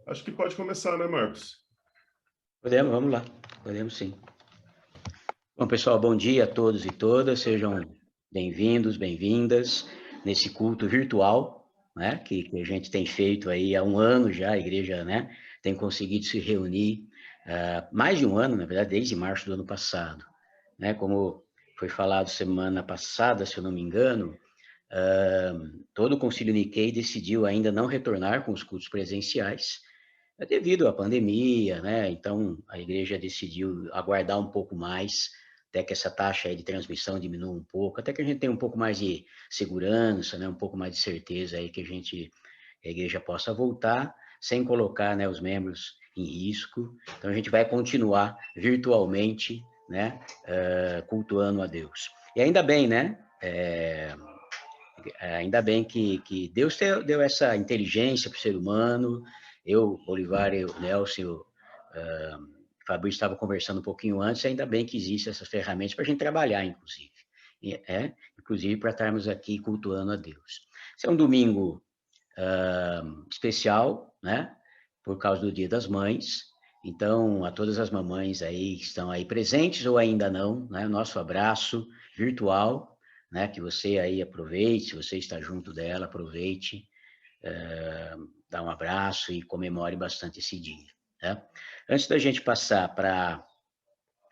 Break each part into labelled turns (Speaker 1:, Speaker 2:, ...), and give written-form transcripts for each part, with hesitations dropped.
Speaker 1: Acho que pode começar, né, Marcos?
Speaker 2: Podemos, vamos lá. Podemos sim. Bom, pessoal, bom dia a todos e todas. Sejam bem-vindos, bem-vindas nesse culto virtual, né, que a gente tem feito aí há um ano já. A igreja, né, tem conseguido se reunir mais de um ano, na verdade, desde março do ano passado, né, como foi falado semana passada, se eu não me engano. Todo o Concílio Niquei decidiu ainda não retornar com os cultos presenciais, devido à pandemia, né? Então, a igreja decidiu aguardar um pouco mais, até que essa taxa aí de transmissão diminua um pouco, até que a gente tenha um pouco mais de segurança, né? Um pouco mais de certeza aí que a igreja possa voltar, sem colocar, né, os membros em risco. Então, a gente vai continuar virtualmente, né? Cultuando a Deus. E ainda bem, né? Ainda bem que Deus deu essa inteligência para o ser humano. Eu, Olivar, o Nelson, o Fabrício estava conversando um pouquinho antes, ainda bem que existem essas ferramentas para a gente trabalhar, inclusive. Inclusive para estarmos aqui cultuando a Deus. Esse é um domingo especial, né? Por causa do Dia das Mães. Então, a todas as mamães aí que estão aí presentes ou ainda não, né? Nosso abraço virtual, né? Que você aí aproveite, se você está junto dela, aproveite, dá um abraço e comemore bastante esse dia, né? Antes da gente passar para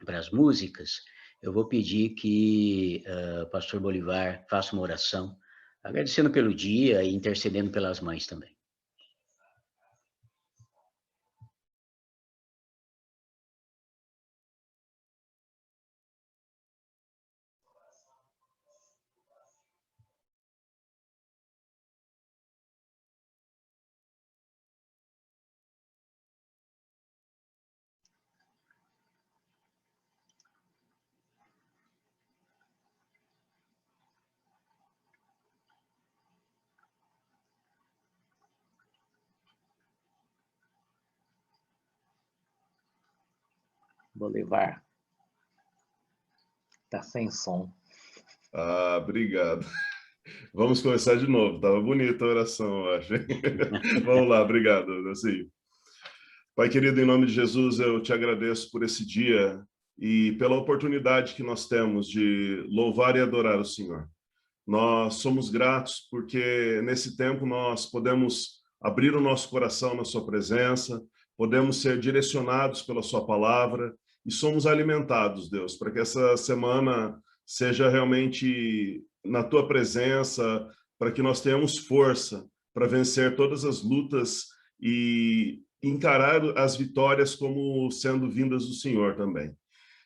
Speaker 2: as músicas, eu vou pedir que o pastor Bolivar faça uma oração, agradecendo pelo dia e intercedendo pelas mães também.
Speaker 3: Bolivar. Tá sem som.
Speaker 1: Ah, obrigado. Vamos começar de novo. Tava bonita a oração, eu acho. Vamos lá, obrigado. Assim, Pai querido, em nome de Jesus, eu te agradeço por esse dia e pela oportunidade que nós temos de louvar e adorar o Senhor. Nós somos gratos porque nesse tempo nós podemos abrir o nosso coração na sua presença, podemos ser direcionados pela sua palavra e somos alimentados, Deus, para que essa semana seja realmente na tua presença, para que nós tenhamos força para vencer todas as lutas e encarar as vitórias como sendo vindas do Senhor também.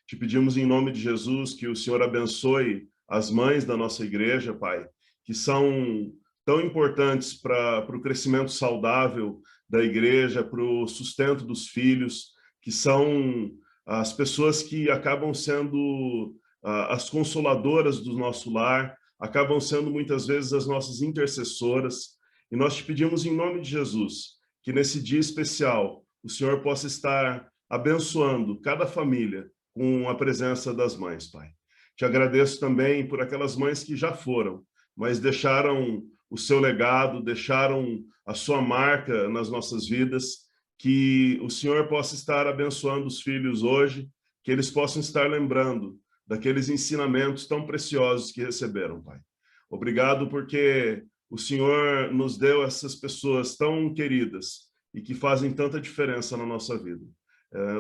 Speaker 1: Te pedimos em nome de Jesus que o Senhor abençoe as mães da nossa igreja, Pai, que são tão importantes para o crescimento saudável da igreja, para o sustento dos filhos, que são as pessoas que acabam sendo as consoladoras do nosso lar, acabam sendo muitas vezes as nossas intercessoras. E nós te pedimos em nome de Jesus que nesse dia especial o Senhor possa estar abençoando cada família com a presença das mães, Pai. Te agradeço também por aquelas mães que já foram, mas deixaram o seu legado, deixaram a sua marca nas nossas vidas, que o Senhor possa estar abençoando os filhos hoje, que eles possam estar lembrando daqueles ensinamentos tão preciosos que receberam, Pai. Obrigado porque o Senhor nos deu essas pessoas tão queridas e que fazem tanta diferença na nossa vida.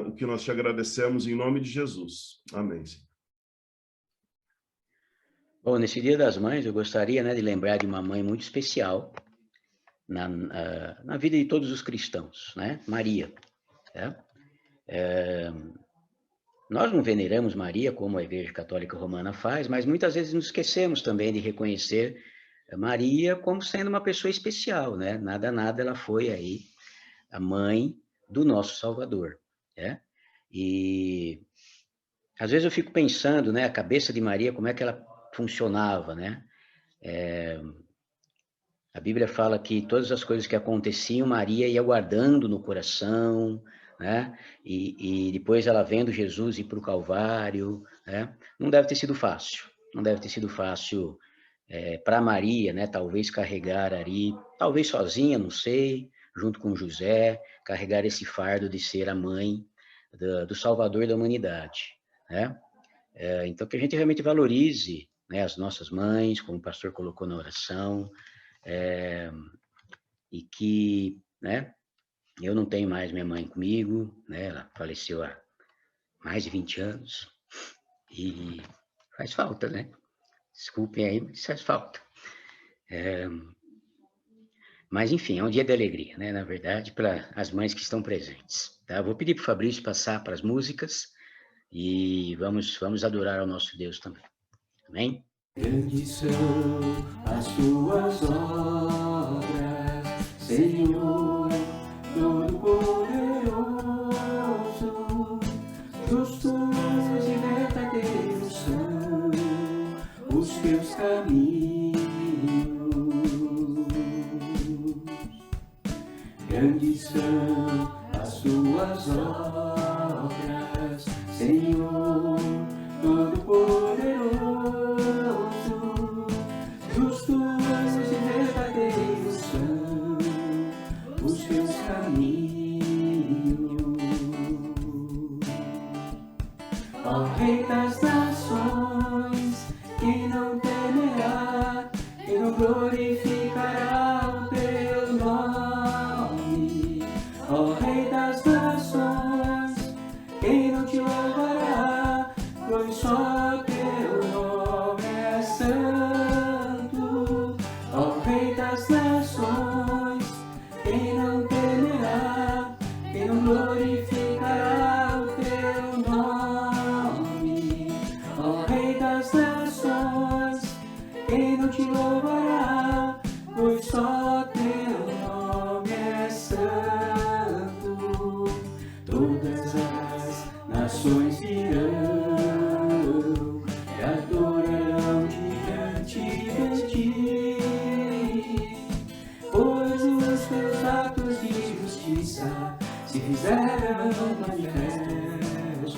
Speaker 1: O que nós te agradecemos em nome de Jesus. Amém.
Speaker 2: Bom, nesse Dia das Mães, eu gostaria, né, de lembrar de uma mãe muito especial na vida de todos os cristãos, né? Maria. Né? Nós não veneramos Maria como a Igreja Católica Romana faz, mas muitas vezes nos esquecemos também de reconhecer Maria como sendo uma pessoa especial, né? Nada, ela foi aí a mãe do nosso Salvador, né? E às vezes eu fico pensando, né, a cabeça de Maria, como é que ela funcionava, né? A Bíblia fala que todas as coisas que aconteciam, Maria ia guardando no coração, né? E depois ela vendo Jesus ir para o Calvário, né? Não deve ter sido fácil, não deve ter sido fácil para Maria, né? Talvez carregar ali, talvez sozinha, não sei, junto com José, carregar esse fardo de ser a mãe do Salvador da humanidade, né? Então, que a gente realmente valorize, né, as nossas mães, como o pastor colocou na oração, e que, né, eu não tenho mais minha mãe comigo, né, ela faleceu há mais de 20 anos, e faz falta, né? Desculpem aí, mas faz falta. Mas, enfim, é um dia de alegria, né, na verdade, para as mães que estão presentes, tá? Vou pedir para o Fabrício passar para as músicas, e vamos adorar ao nosso Deus também. Amém?
Speaker 3: Grandes são as tuas obras, Senhor Todo-Poderoso. Justos e verdadeiros são os teus caminhos. Grandes são as tuas obras, Senhor Todo-Poderoso. Justos e verdadeiros são os teus caminhos. Ó Rei das nações, quem não temerá, quem não glorificará o teu nome? Ó Rei das nações, quem não te louvará, pois só teu nome é santo. Ó Rei das nações, quem não temerá, quem não glorificará o teu nome? Ó Rei das nações, quem não te louvará, pois só teu nome é santo. Todas as nações virão e adorarão diante de ti, pois os teus atos de justiça se fizeram manifestos.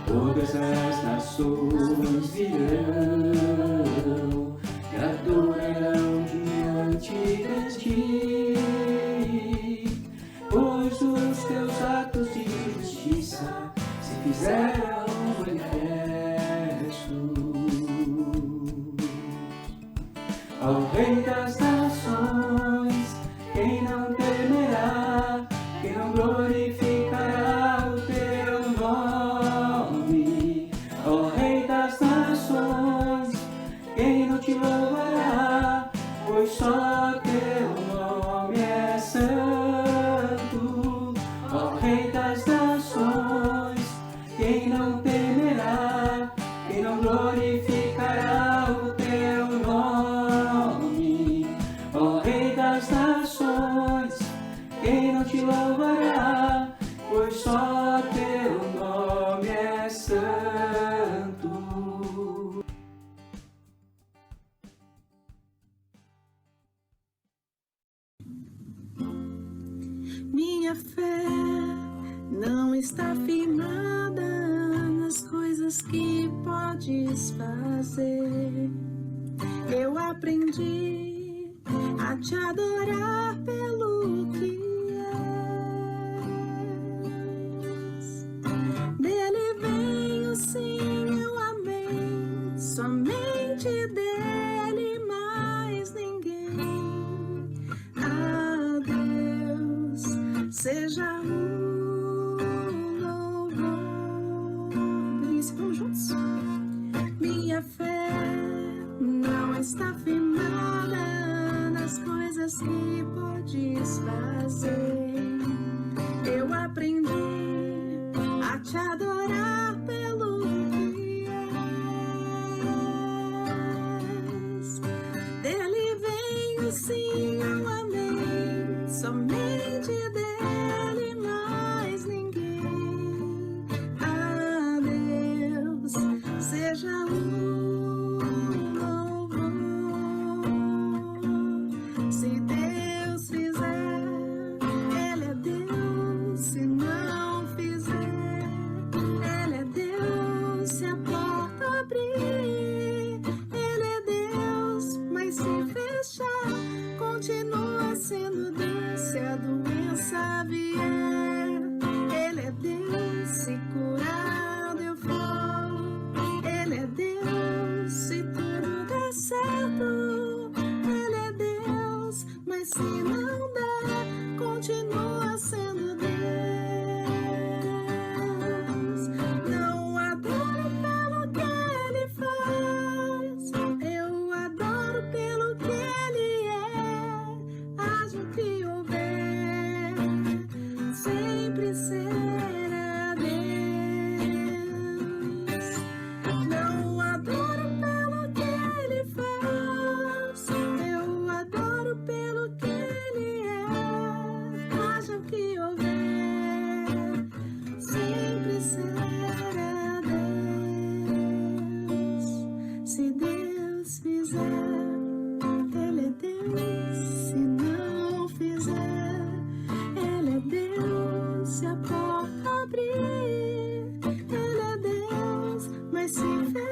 Speaker 3: Todas as nações virão e adorarão diante de ti, pois os teus atos de justiça se fizeram manifestos. Ao Rei das nações, quem não temerá, quem não glorificará o teu nome? Ó Rei das nações, quem não te louvará, pois só teu nome é santo. Ó Rei das nações, quem não temerá, quem não glorificará o teu nome? Ó Rei das nações, quem não te louvará, pois só teu nome é santo.
Speaker 4: Minha fé não está firmada nas coisas que podes fazer. Eu aprendi a te adorar pelo que és. Dele vem o sim, o amém, somente dele, mais ninguém. A Deus seja o louvor. Delícia, vamos juntos. Minha fé não está firmada nas coisas que podes fazer. Eu aprendi a te adorar pelo que és. Dele vem o sim, o amém, somente dele, mais ninguém. A Deus seja o louvor. Se Deus fizer, Ele é Deus. Se não fizer, Ele é Deus. Se a porta abrir, Ele é Deus. Mas se fechar,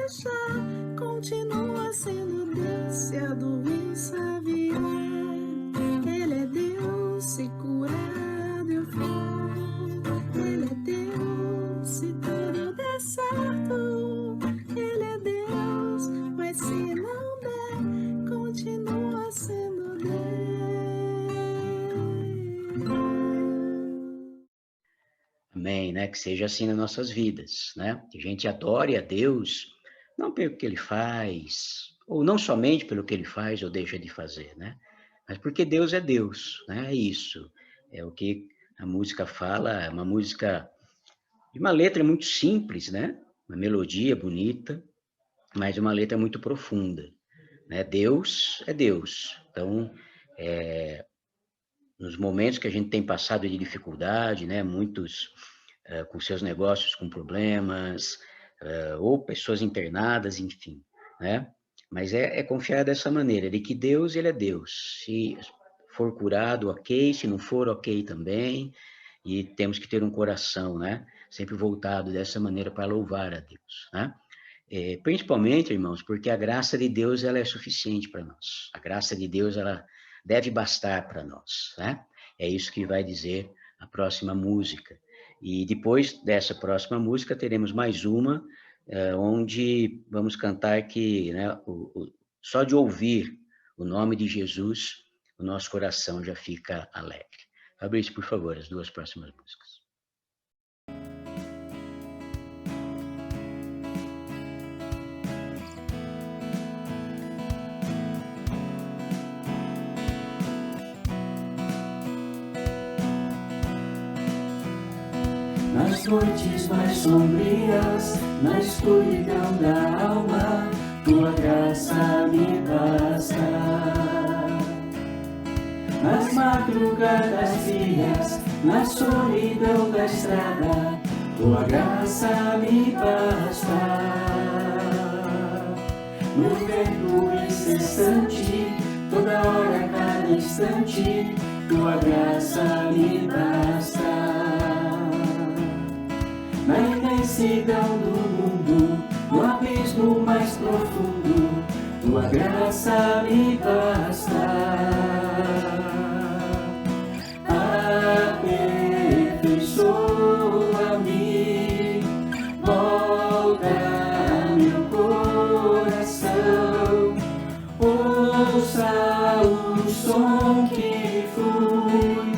Speaker 4: deixar, continua sendo Deus. Se a doença vier, Ele é Deus. Se curado eu for, Ele é Deus. Se tudo der certo, Ele é Deus. Mas se não der, continua sendo Deus.
Speaker 2: Amém, né? Que seja assim nas nossas vidas, né? Que a gente adore a Deus, não pelo que Ele faz, ou não somente pelo que Ele faz ou deixa de fazer, né? Mas porque Deus é Deus, né? É isso. É o que a música fala, é uma música de uma letra muito simples, né? Uma melodia bonita, mas uma letra muito profunda, né? Deus é Deus. Então, nos momentos que a gente tem passado de dificuldade, né? Muitos com seus negócios com problemas, ou pessoas internadas, enfim, né? Mas é confiar dessa maneira, de que Deus, Ele é Deus. Se for curado, ok. Se não for, ok também. E temos que ter um coração, né? Sempre voltado dessa maneira para louvar a Deus, né? Principalmente, irmãos, porque a graça de Deus, ela é suficiente para nós. A graça de Deus, ela deve bastar para nós, né? É isso que vai dizer a próxima música. E depois dessa próxima música, teremos mais uma, onde vamos cantar que, né, só de ouvir o nome de Jesus, o nosso coração já fica alegre. Fabrício, por favor, as duas próximas músicas.
Speaker 3: Nas noites mais sombrias, na escuridão da alma, tua graça me basta. Nas madrugadas frias, na solidão da estrada, tua graça me basta. No vento incessante, toda hora, cada instante, tua graça me basta. Na imensidão do mundo, no abismo mais profundo, tua graça me basta. Aperfeiçoa-me, molda meu coração, ouça o som que flui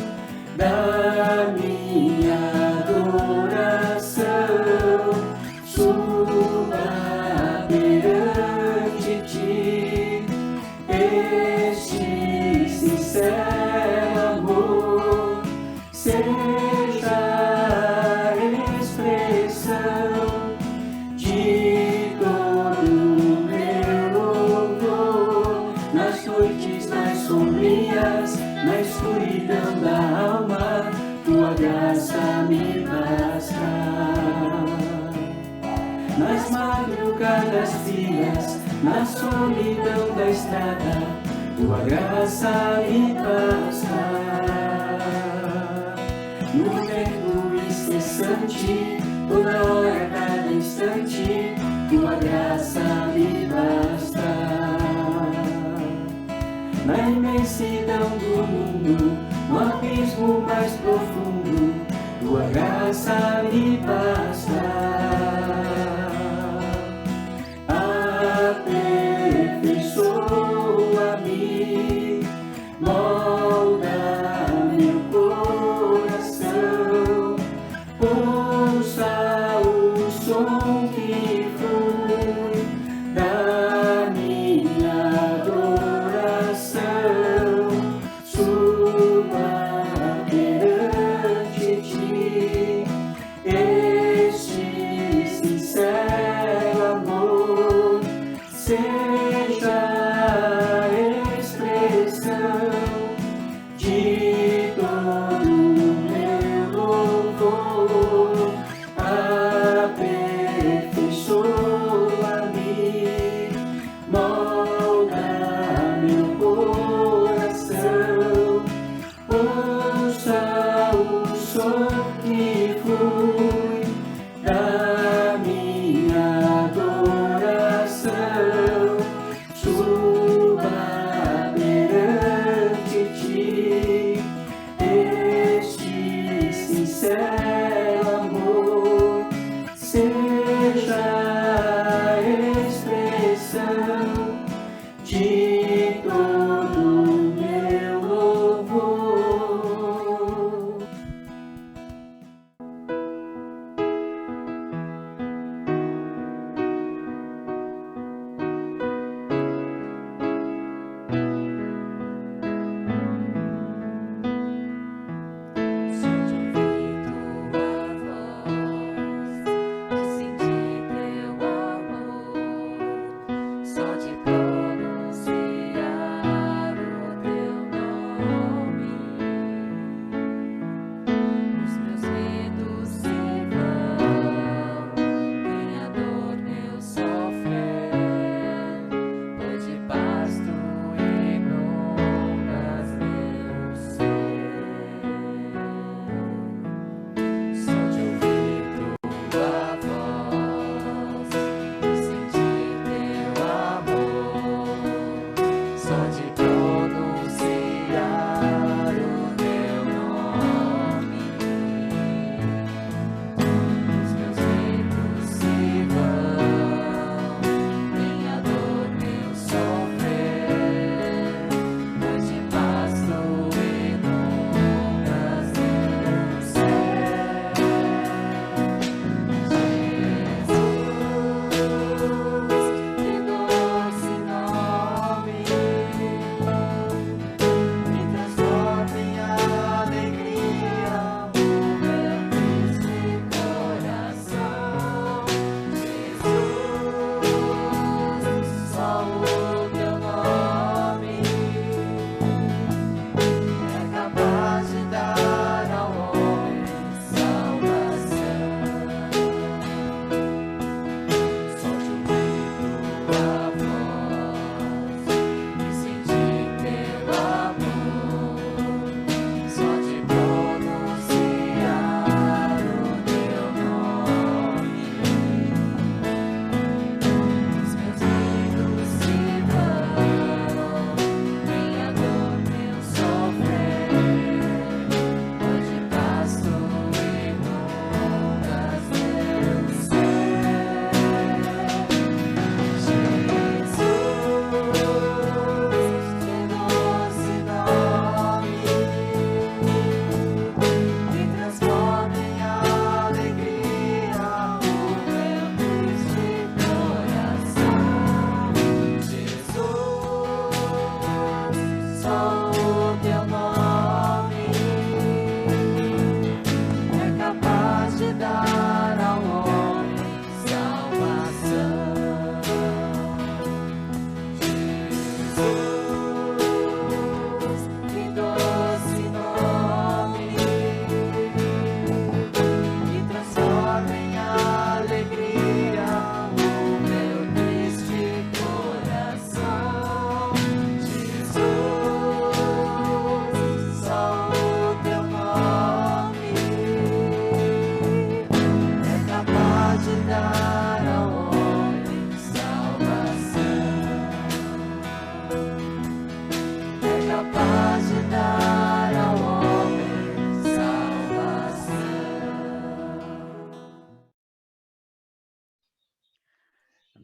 Speaker 3: da minha adoração, suba perante ti este sincero amor, seja a expressão de todo o meu louvor. Nas noites mais sombrias, na escuridão da alma, tua graça me basta. Nas madrugadas frias, na solidão da estrada, tua graça me basta. No vento incessante, toda hora, cada instante, tua graça me basta. Na imensidão do mundo, no abismo mais profundo, tua graça me basta. Aperfeiçoa-me, molda meu coração, ouça o som que flui da minha adoração, suba perante ti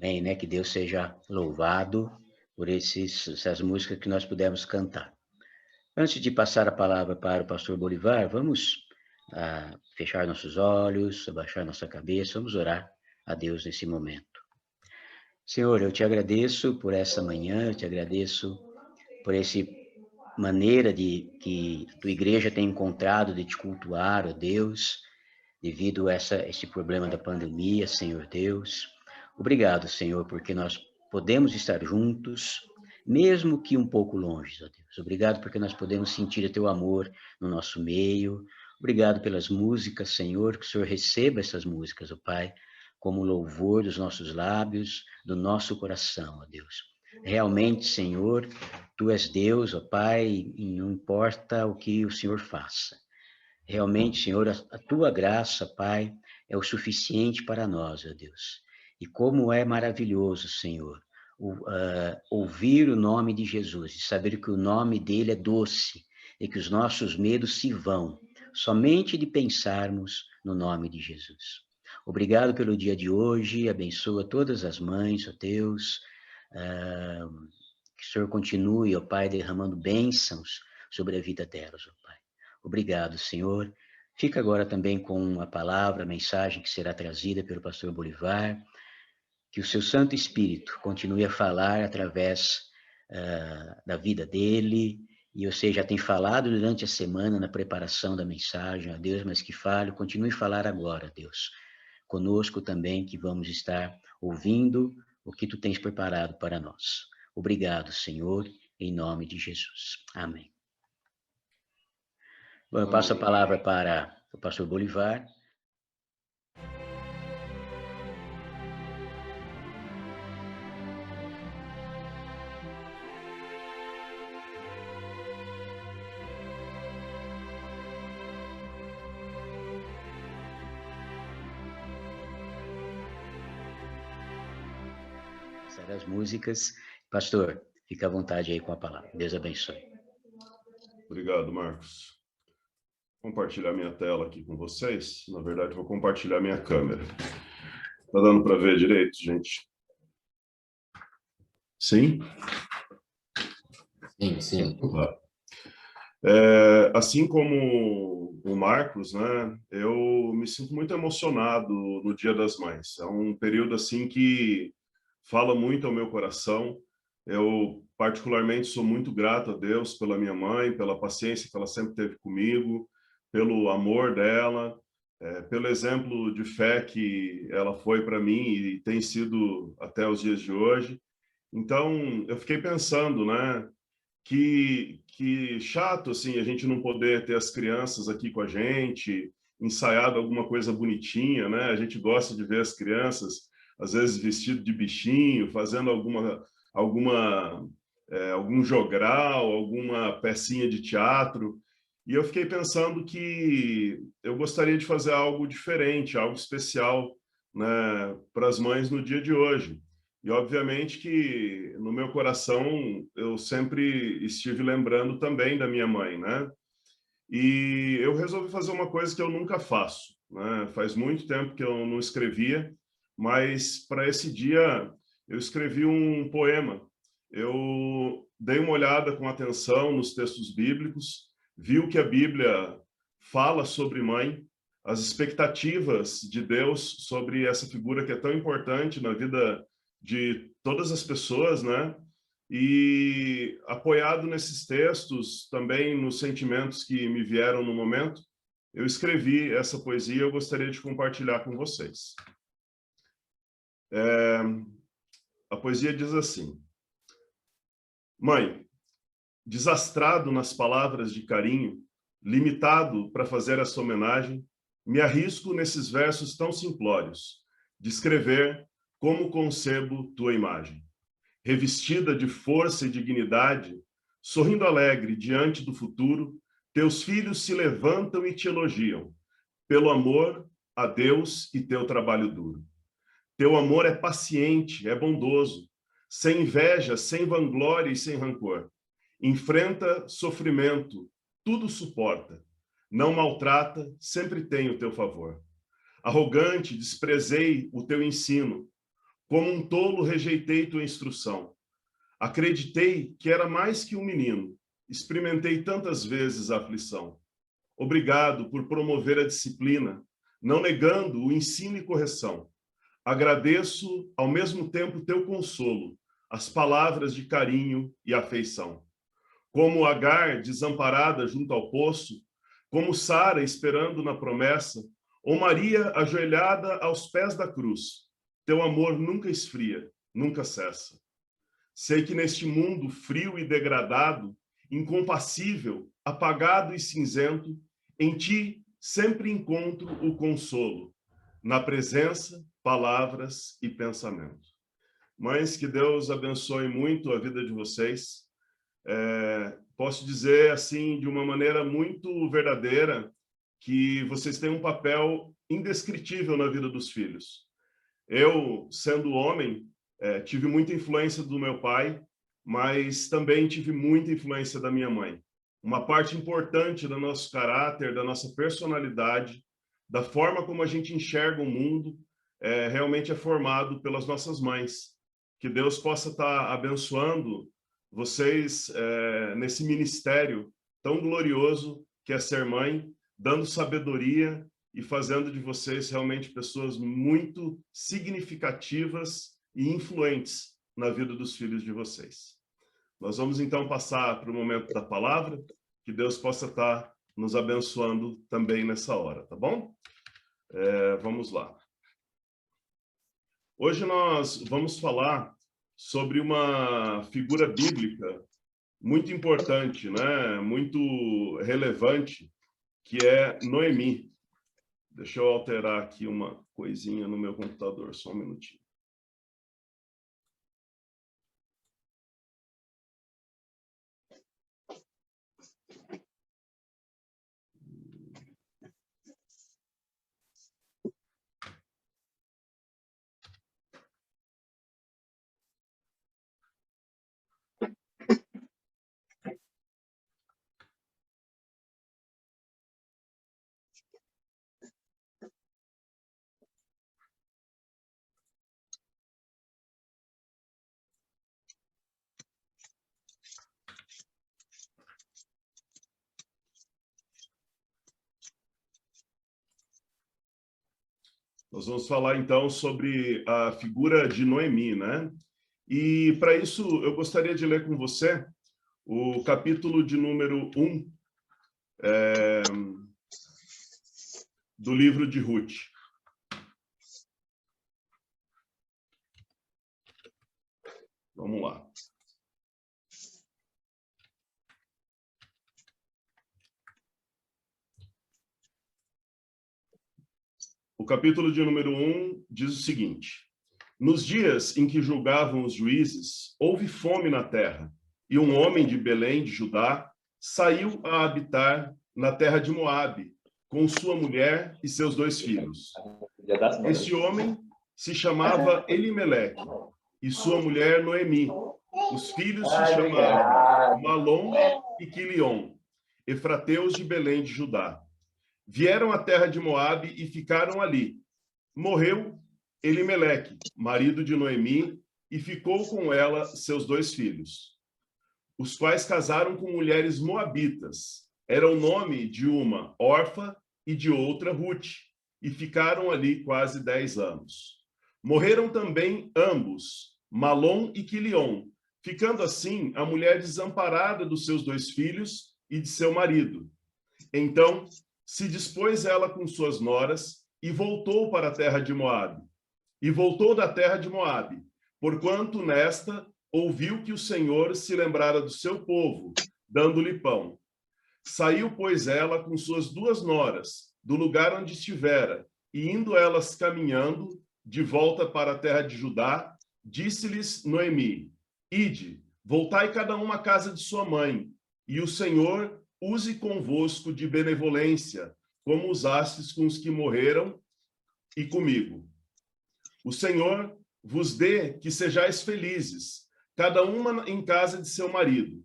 Speaker 2: Amém, né? Que Deus seja louvado por essas músicas que nós pudemos cantar. Antes de passar a palavra para o pastor Bolivar, vamos fechar nossos olhos, abaixar nossa cabeça, vamos orar a Deus nesse momento. Senhor, eu te agradeço por essa manhã, eu te agradeço por essa maneira que a tua igreja tem encontrado de te cultuar, ó Deus, devido a esse problema da pandemia, Senhor Deus. Obrigado, Senhor, porque nós podemos estar juntos, mesmo que um pouco longe, ó Deus. Obrigado porque nós podemos sentir o teu amor no nosso meio. Obrigado pelas músicas, Senhor, que o Senhor receba essas músicas, ó Pai, como louvor dos nossos lábios, do nosso coração, ó Deus. Realmente, Senhor, Tu és Deus, ó Pai, e não importa o que o Senhor faça. Realmente, Senhor, a Tua graça, Pai, é o suficiente para nós, ó Deus. E como é maravilhoso, Senhor, ouvir o nome de Jesus e saber que o nome dele é doce e que os nossos medos se vão, somente de pensarmos no nome de Jesus. Obrigado pelo dia de hoje, abençoa todas as mães, ó Deus, que o Senhor continue, ó Pai, derramando bênçãos sobre a vida delas, ó Pai. Obrigado, Senhor. Fica agora também com a palavra, a mensagem que será trazida pelo pastor Bolivar, que o seu Santo Espírito continue a falar através da vida dele, e você já tem falado durante a semana na preparação da mensagem, ó Deus, mas que fale, continue a falar agora, Deus, conosco também, que vamos estar ouvindo o que tu tens preparado para nós. Obrigado, Senhor, em nome de Jesus. Amém. Bom, eu passo a palavra para o pastor Bolivar. As músicas. Pastor, fica à vontade aí com a palavra. Deus abençoe.
Speaker 1: Obrigado, Marcos. Vou compartilhar minha tela aqui com vocês. Na verdade, vou compartilhar minha câmera. Tá dando para ver direito, gente? Sim?
Speaker 5: Sim, sim.
Speaker 1: Tá. Assim como o Marcos, né, eu me sinto muito emocionado no Dia das Mães. É um período assim que fala muito ao meu coração. Eu, particularmente, sou muito grato a Deus pela minha mãe, pela paciência que ela sempre teve comigo, pelo amor dela, pelo exemplo de fé que ela foi para mim e tem sido até os dias de hoje. Então, eu fiquei pensando, né, que chato, assim, a gente não poder ter as crianças aqui com a gente, ensaiado alguma coisa bonitinha, né? A gente gosta de ver as crianças às vezes vestido de bichinho, fazendo algum jogral, alguma pecinha de teatro. E eu fiquei pensando que eu gostaria de fazer algo diferente, algo especial, né, para as mães no dia de hoje. E, obviamente, que no meu coração eu sempre estive lembrando também da minha mãe, né? E eu resolvi fazer uma coisa que eu nunca faço, né? Faz muito tempo que eu não escrevia, mas para esse dia eu escrevi um poema. Eu dei uma olhada com atenção nos textos bíblicos, vi o que a Bíblia fala sobre mãe, as expectativas de Deus sobre essa figura que é tão importante na vida de todas as pessoas, né? E apoiado nesses textos, também nos sentimentos que me vieram no momento, eu escrevi essa poesia e eu gostaria de compartilhar com vocês. A poesia diz assim: Mãe, desastrado nas palavras de carinho, limitado para fazer essa homenagem, me arrisco nesses versos tão simplórios, de escrever como concebo tua imagem. Revestida de força e dignidade, sorrindo alegre diante do futuro, teus filhos se levantam e te elogiam, pelo amor a Deus e teu trabalho duro. Teu amor é paciente, é bondoso, sem inveja, sem vanglória e sem rancor. Enfrenta sofrimento, tudo suporta. Não maltrata, sempre tem o teu favor. Arrogante, desprezei o teu ensino. Como um tolo, rejeitei tua instrução. Acreditei que era mais que um menino. Experimentei tantas vezes a aflição. Obrigado por promover a disciplina, não negando o ensino e correção. Agradeço, ao mesmo tempo, teu consolo, as palavras de carinho e afeição. Como Agar, desamparada junto ao poço, como Sara, esperando na promessa, ou Maria, ajoelhada aos pés da cruz, teu amor nunca esfria, nunca cessa. Sei que neste mundo frio e degradado, incompassível, apagado e cinzento, em ti sempre encontro o consolo, na presença, palavras e pensamento. Mães, que Deus abençoe muito a vida de vocês. Posso dizer, assim, de uma maneira muito verdadeira, que vocês têm um papel indescritível na vida dos filhos. Eu, sendo homem, tive muita influência do meu pai, mas também tive muita influência da minha mãe. Uma parte importante do nosso caráter, da nossa personalidade, da forma como a gente enxerga o mundo, realmente é formado pelas nossas mães. Que Deus possa estar abençoando vocês nesse ministério tão glorioso que é ser mãe, dando sabedoria e fazendo de vocês realmente pessoas muito significativas e influentes na vida dos filhos de vocês. Nós vamos então passar para o momento da palavra, que Deus possa estar nos abençoando também nessa hora, tá bom? Vamos lá. Hoje nós vamos falar sobre uma figura bíblica muito importante, né? Muito relevante, que é Noemi. Deixa eu alterar aqui uma coisinha no meu computador, só um minutinho. Nós vamos falar, então, sobre a figura de Noemi, né? E, para isso, eu gostaria de ler com você o capítulo de número 1 do livro de Ruth. Vamos lá. O capítulo de número 1 diz o seguinte: Nos dias em que julgavam os juízes, houve fome na terra, e um homem de Belém de Judá saiu a habitar na terra de Moabe, com sua mulher e seus 2 filhos. Esse homem se chamava Elimeleque, e sua mulher Noemi. Os filhos se chamavam Malom e Quilion, efrateus de Belém de Judá. Vieram à terra de Moabe e ficaram ali. Morreu Elimeleque, marido de Noemi, e ficou com ela seus 2 filhos, os quais casaram com mulheres moabitas. Era o nome de uma Orfa e de outra Ruth, e ficaram ali quase 10 anos. Morreram também ambos, Malom e Quilion, ficando assim a mulher desamparada dos seus 2 filhos e de seu marido. Então se dispôs ela com suas noras e voltou para a terra de Moabe. E voltou da terra de Moabe, porquanto nesta ouviu que o Senhor se lembrara do seu povo, dando-lhe pão. Saiu, pois, ela com suas 2 noras, do lugar onde estivera, e indo elas caminhando de volta para a terra de Judá, disse-lhes Noemi: Ide, voltai cada uma à casa de sua mãe, e o Senhor use convosco de benevolência, como usastes com os que morreram e comigo. O Senhor vos dê que sejais felizes, cada uma em casa de seu marido.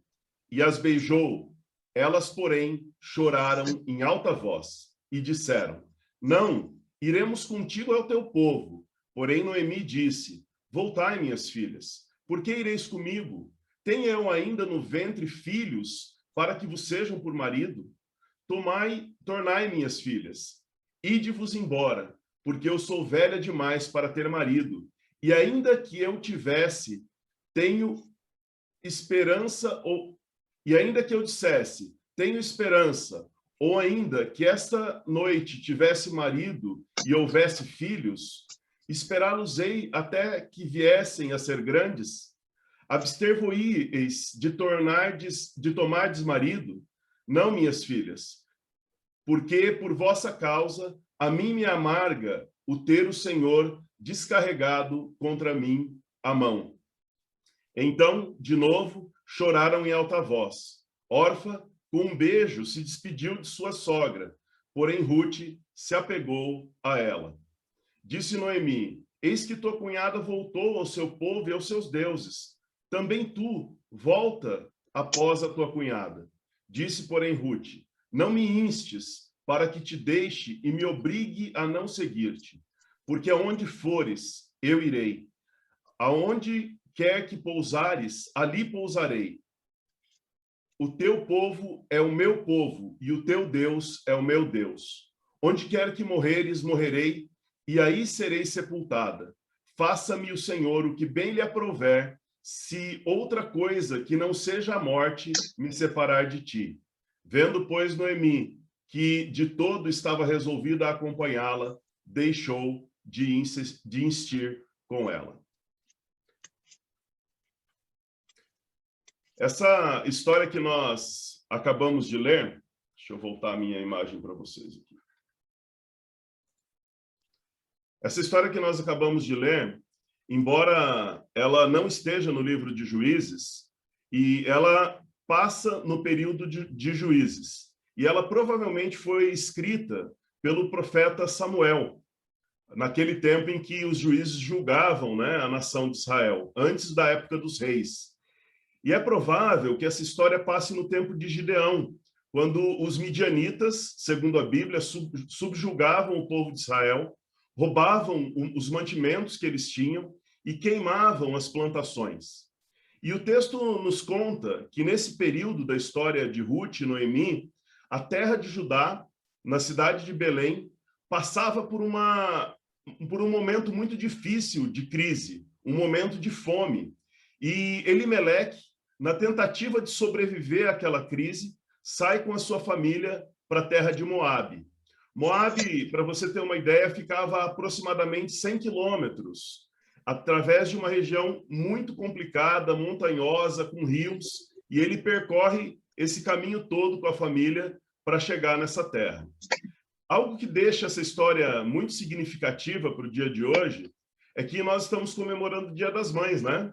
Speaker 1: E as beijou. Elas, porém, choraram em alta voz e disseram: Não, iremos contigo ao teu povo. Porém Noemi disse: Voltai, minhas filhas, por que ireis comigo? Tenho eu ainda no ventre filhos, para que vos sejam por marido? Tornai, minhas filhas, ide-vos embora, porque eu sou velha demais para ter marido, e ainda que eu tivesse, tenho esperança, e ainda que eu dissesse, tenho esperança, ou ainda que esta noite tivesse marido e houvesse filhos, esperá-los-ei até que viessem a ser grandes? Abster-vos-eis de tomardes marido? Não, minhas filhas, porque por vossa causa a mim me amarga o ter o Senhor descarregado contra mim a mão. Então, de novo, choraram em alta voz. Orfa, com um beijo, se despediu de sua sogra, porém Ruth se apegou a ela. Disse Noemi: Eis que tua cunhada voltou ao seu povo e aos seus deuses. Também tu, volta após a tua cunhada. Disse, porém, Ruth: Não me instes para que te deixe e me obrigue a não seguir-te, porque aonde fores, eu irei. Aonde quer que pousares, ali pousarei. O teu povo é o meu povo, e o teu Deus é o meu Deus. Onde quer que morreres, morrerei, e aí serei sepultada. Faça-me o Senhor o que bem lhe aprouver, se outra coisa que não seja a morte me separar de ti. Vendo, pois, Noemi, que de todo estava resolvida a acompanhá-la, deixou de insistir com ela. Essa história que nós acabamos de ler, deixa eu voltar a minha imagem para vocês aqui. Essa história que nós acabamos de ler, embora ela não esteja no livro de Juízes, e ela passa no período de Juízes, e ela provavelmente foi escrita pelo profeta Samuel, naquele tempo em que os juízes julgavam, né, a nação de Israel, antes da época dos reis. E é provável que essa história passe no tempo de Gideão, quando os midianitas, segundo a Bíblia, subjugavam o povo de Israel, roubavam os mantimentos que eles tinham e queimavam as plantações. E o texto nos conta que nesse período da história de Ruth e Noemi, a terra de Judá, na cidade de Belém, passava por um momento muito difícil de crise, um momento de fome. E Elimeleque, na tentativa de sobreviver àquela crise, sai com a sua família para a terra de Moabe. Moabe, para você ter uma ideia, ficava a aproximadamente 100 quilômetros, através de uma região muito complicada, montanhosa, com rios, e ele percorre esse caminho todo com a família para chegar nessa terra. Algo que deixa essa história muito significativa para o dia de hoje é que nós estamos comemorando o Dia das Mães, né?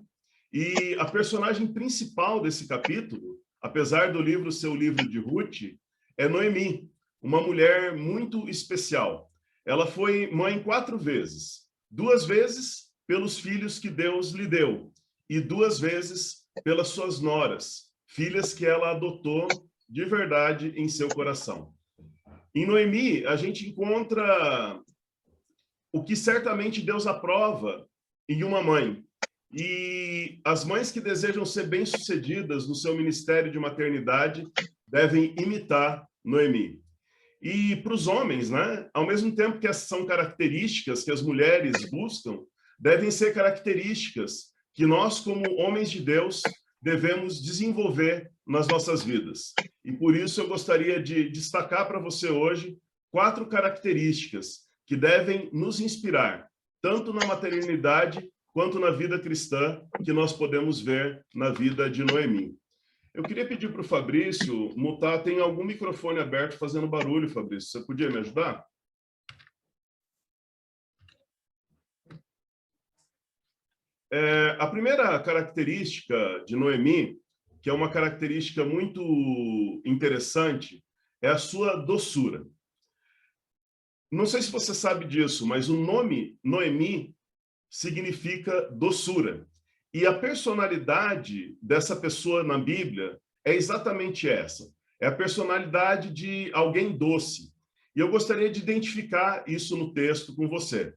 Speaker 1: E a personagem principal desse capítulo, apesar do livro ser o livro de Ruth, é Noemi, uma mulher muito especial. Ela foi mãe 4 vezes. 2 vezes pelos filhos que Deus lhe deu e 2 vezes pelas suas noras, filhas que ela adotou de verdade em seu coração. Em Noemi, a gente encontra o que certamente Deus aprova em uma mãe. E as mães que desejam ser bem-sucedidas no seu ministério de maternidade devem imitar Noemi. E para os homens, né, ao mesmo tempo que essas são características que as mulheres buscam, devem ser características que nós, como homens de Deus, devemos desenvolver nas nossas vidas. E por isso eu gostaria de destacar para você hoje 4 características que devem nos inspirar, tanto na maternidade quanto na vida cristã, que nós podemos ver na vida de Noemi. Eu queria pedir para o Fabrício mutar, tem algum microfone aberto fazendo barulho, Fabrício, você podia me ajudar? A primeira característica de Noemi, que é uma característica muito interessante, é a sua doçura. Não sei se você sabe disso, mas o nome Noemi significa doçura. E a personalidade dessa pessoa na Bíblia é exatamente essa. É a personalidade de alguém doce. E eu gostaria de identificar isso no texto com você.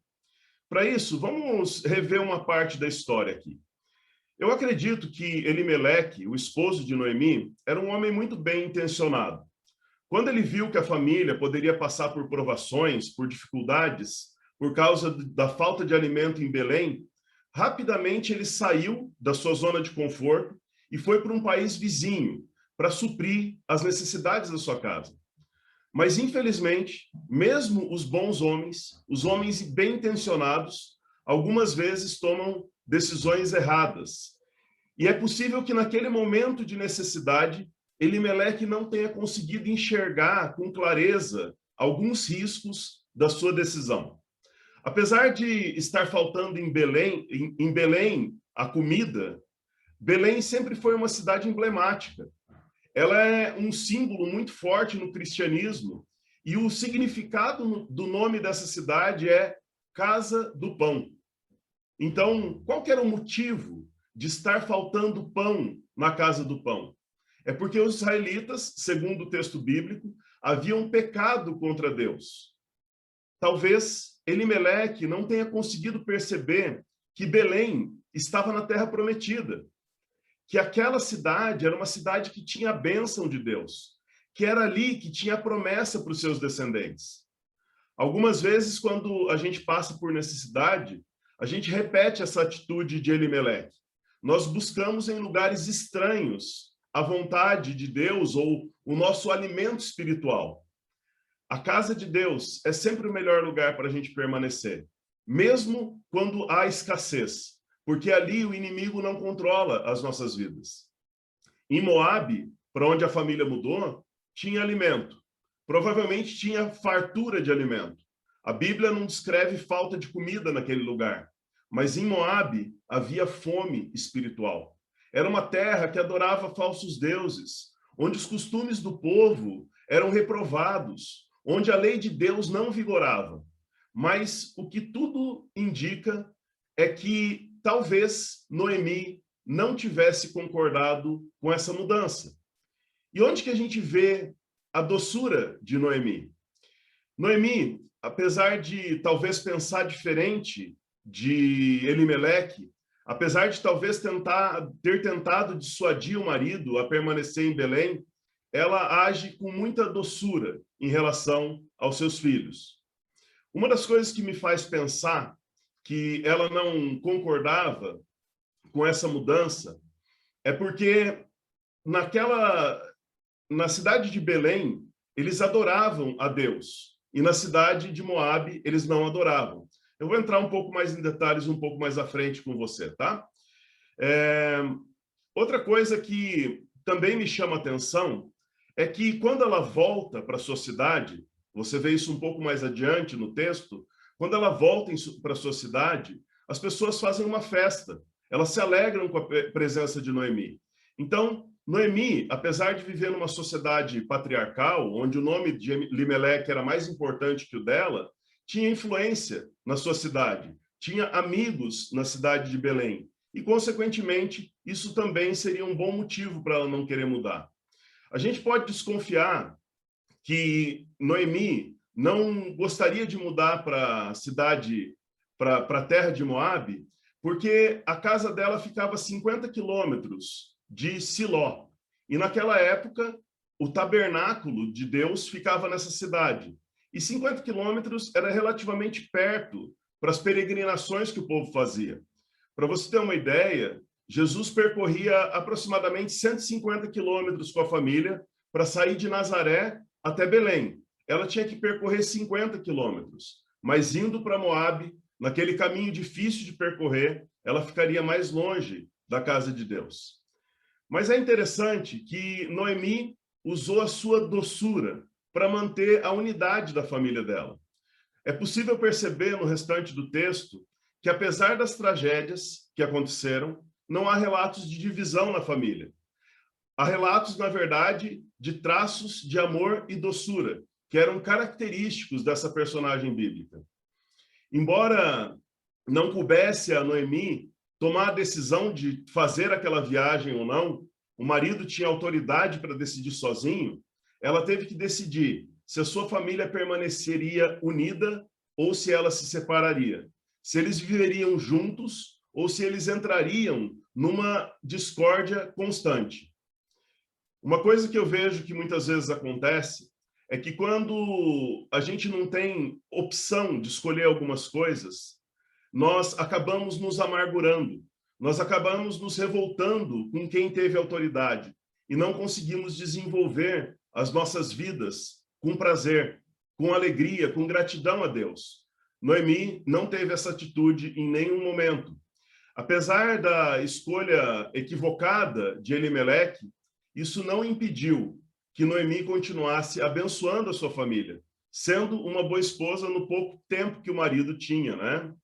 Speaker 1: Para isso, vamos rever uma parte da história aqui. Eu acredito que Elimeleque, o esposo de Noemi, era um homem muito bem intencionado. Quando ele viu que a família poderia passar por provações, por dificuldades, por causa da falta de alimento em Belém, rapidamente ele saiu da sua zona de conforto e foi para um país vizinho para suprir as necessidades da sua casa. Mas, infelizmente, mesmo os bons homens, os homens bem intencionados, algumas vezes tomam decisões erradas. E é possível que naquele momento de necessidade, Elimeleque não tenha conseguido enxergar com clareza alguns riscos da sua decisão. Apesar de estar faltando em Belém a comida, Belém sempre foi uma cidade emblemática. Ela é um símbolo muito forte no cristianismo e o significado do nome dessa cidade é Casa do Pão. Então, qual que era o motivo de estar faltando pão na Casa do Pão? É porque os israelitas, segundo o texto bíblico, haviam pecado contra Deus. Talvez Elimeleque não tenha conseguido perceber que Belém estava na Terra Prometida, que aquela cidade era uma cidade que tinha a bênção de Deus, que era ali que tinha a promessa para os seus descendentes. Algumas vezes, quando a gente passa por necessidade, a gente repete essa atitude de Elimeleque. Nós buscamos em lugares estranhos a vontade de Deus ou o nosso alimento espiritual. A casa de Deus é sempre o melhor lugar para a gente permanecer. mesmo quando há escassez, porque ali o inimigo não controla as nossas vidas. Em Moabe, para onde a família mudou, tinha alimento. Provavelmente tinha fartura de alimento. A Bíblia não descreve falta de comida naquele lugar, mas em Moabe havia fome espiritual. Era uma terra que adorava falsos deuses, onde os costumes do povo eram reprovados, onde a lei de Deus não vigorava. Mas o que tudo indica é que talvez Noemi não tivesse concordado com essa mudança. E onde que a gente vê a doçura de Noemi? Noemi, apesar de talvez pensar diferente de Elimeleque, apesar de talvez ter tentado dissuadir o marido a permanecer em Belém, ela age com muita doçura em relação aos seus filhos. Uma das coisas que me faz pensar que ela não concordava com essa mudança é porque na cidade de Belém, eles adoravam a Deus, e na cidade de Moabe, eles não adoravam. Eu vou entrar um pouco mais em detalhes um pouco mais à frente com você, tá? Outra coisa que também me chama a atenção é que quando ela volta para a sua cidade, você vê isso um pouco mais adiante no texto, quando ela volta para a sua cidade, as pessoas fazem uma festa, elas se alegram com a presença de Noemi. Então, Noemi, apesar de viver numa sociedade patriarcal, onde o nome de Elimeleque era mais importante que o dela, tinha influência na sua cidade, tinha amigos na cidade de Belém. E, consequentemente, isso também seria um bom motivo para ela não querer mudar. A gente pode desconfiar que Noemi não gostaria de mudar para a cidade, para a terra de Moabe, porque a casa dela ficava a 50 quilômetros de Siló. E naquela época, o tabernáculo de Deus ficava nessa cidade. E 50 quilômetros era relativamente perto para as peregrinações que o povo fazia. Para você ter uma ideia, Jesus percorria aproximadamente 150 quilômetros com a família para sair de Nazaré até Belém. Ela tinha que percorrer 50 quilômetros, mas indo para Moabe, naquele caminho difícil de percorrer, ela ficaria mais longe da casa de Deus. Mas é interessante que Noemi usou a sua doçura para manter a unidade da família dela. É possível perceber no restante do texto que, apesar das tragédias que aconteceram, não há relatos de divisão na família. Há relatos, na verdade, de traços de amor e doçura, que eram característicos dessa personagem bíblica. Embora não coubesse a Noemi tomar a decisão de fazer aquela viagem ou não, o marido tinha autoridade para decidir sozinho, ela teve que decidir se a sua família permaneceria unida ou se ela se separaria, se eles viveriam juntos ou se eles entrariam numa discórdia constante. Uma coisa que eu vejo que muitas vezes acontece é que quando a gente não tem opção de escolher algumas coisas, nós acabamos nos amargurando, nós acabamos nos revoltando com quem teve autoridade e não conseguimos desenvolver as nossas vidas com prazer, com alegria, com gratidão a Deus. Noemi não teve essa atitude em nenhum momento. Apesar da escolha equivocada de Elimeleque, isso não impediu que Noemi continuasse abençoando a sua família, sendo uma boa esposa no pouco tempo que o marido tinha, né?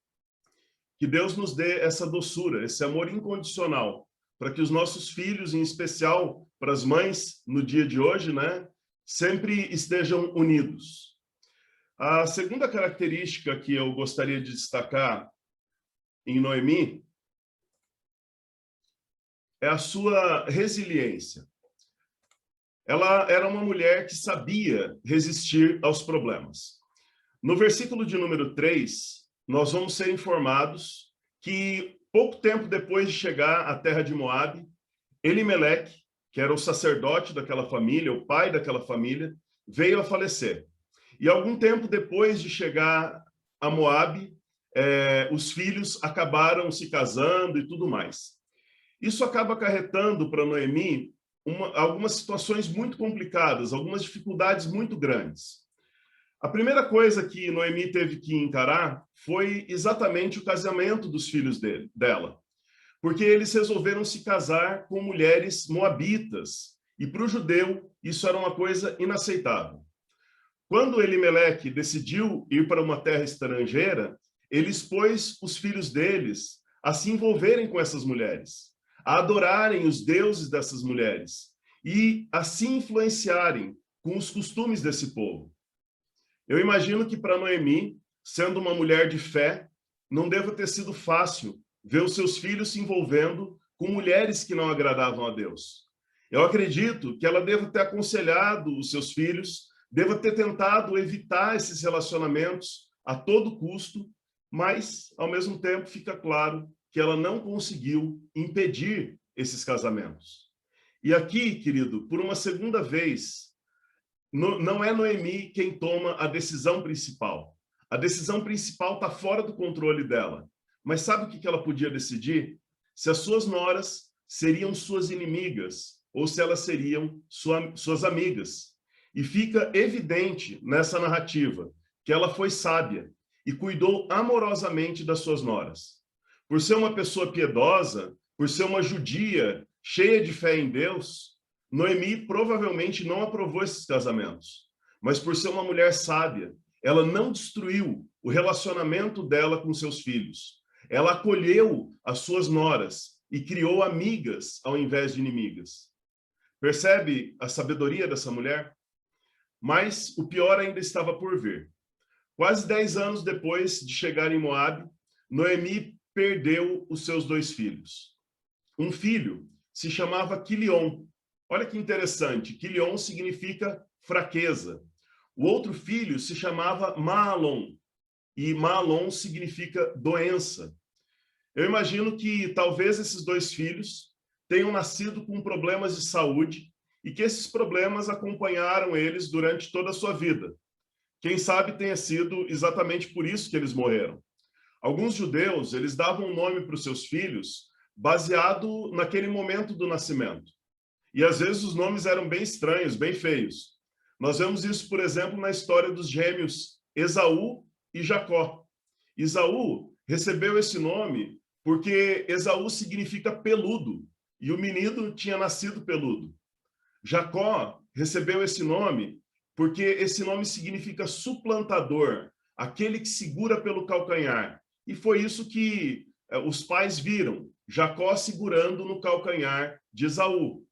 Speaker 1: Que Deus nos dê essa doçura, esse amor incondicional, para que os nossos filhos, em especial para as mães no dia de hoje, né, sempre estejam unidos. A segunda característica que eu gostaria de destacar em Noemi é a sua resiliência. Ela era uma mulher que sabia resistir aos problemas. No versículo de número 3, nós vamos ser informados que, pouco tempo depois de chegar à terra de Moabe, Elimeleque, que era o sacerdote daquela família, o pai daquela família, veio a falecer. E algum tempo depois de chegar a Moabe, os filhos acabaram se casando e tudo mais. Isso acaba acarretando para Noemi algumas situações muito complicadas, algumas dificuldades muito grandes. A primeira coisa que Noemi teve que encarar foi exatamente o casamento dos filhos dela, porque eles resolveram se casar com mulheres moabitas, e para o judeu isso era uma coisa inaceitável. Quando Elimeleque decidiu ir para uma terra estrangeira, ele expôs os filhos deles a se envolverem com essas mulheres, a adorarem os deuses dessas mulheres e a se influenciarem com os costumes desse povo. Eu imagino que para Noemi, sendo uma mulher de fé, não deva ter sido fácil ver os seus filhos se envolvendo com mulheres que não agradavam a Deus. Eu acredito que ela deva ter aconselhado os seus filhos, deva ter tentado evitar esses relacionamentos a todo custo, mas, ao mesmo tempo, fica claro que ela não conseguiu impedir esses casamentos. E aqui, querido, por uma segunda vez, não é Noemi quem toma a decisão principal. A decisão principal está fora do controle dela. Mas sabe o que ela podia decidir? Se as suas noras seriam suas inimigas ou se elas seriam suas amigas. E fica evidente nessa narrativa que ela foi sábia e cuidou amorosamente das suas noras. Por ser uma pessoa piedosa, por ser uma judia cheia de fé em Deus, Noemi provavelmente não aprovou esses casamentos. Mas por ser uma mulher sábia, ela não destruiu o relacionamento dela com seus filhos. Ela acolheu as suas noras e criou amigas ao invés de inimigas. Percebe a sabedoria dessa mulher? Mas o pior ainda estava por vir. Quase 10 anos depois de chegar em Moabe, Noemi perdeu os seus 2 filhos. Um filho se chamava Quilion. Olha que interessante, Quilion significa fraqueza. O outro filho se chamava Maalon, e Maalon significa doença. Eu imagino que talvez esses 2 filhos tenham nascido com problemas de saúde e que esses problemas acompanharam eles durante toda a sua vida. Quem sabe tenha sido exatamente por isso que eles morreram. Alguns judeus, eles davam um nome para os seus filhos baseado naquele momento do nascimento. E às vezes os nomes eram bem estranhos, bem feios. Nós vemos isso, por exemplo, na história dos gêmeos Esaú e Jacó. Esaú recebeu esse nome porque Esaú significa peludo, e o menino tinha nascido peludo. Jacó recebeu esse nome porque esse nome significa suplantador, aquele que segura pelo calcanhar. E foi isso que os pais viram, Jacó segurando no calcanhar de Esaú.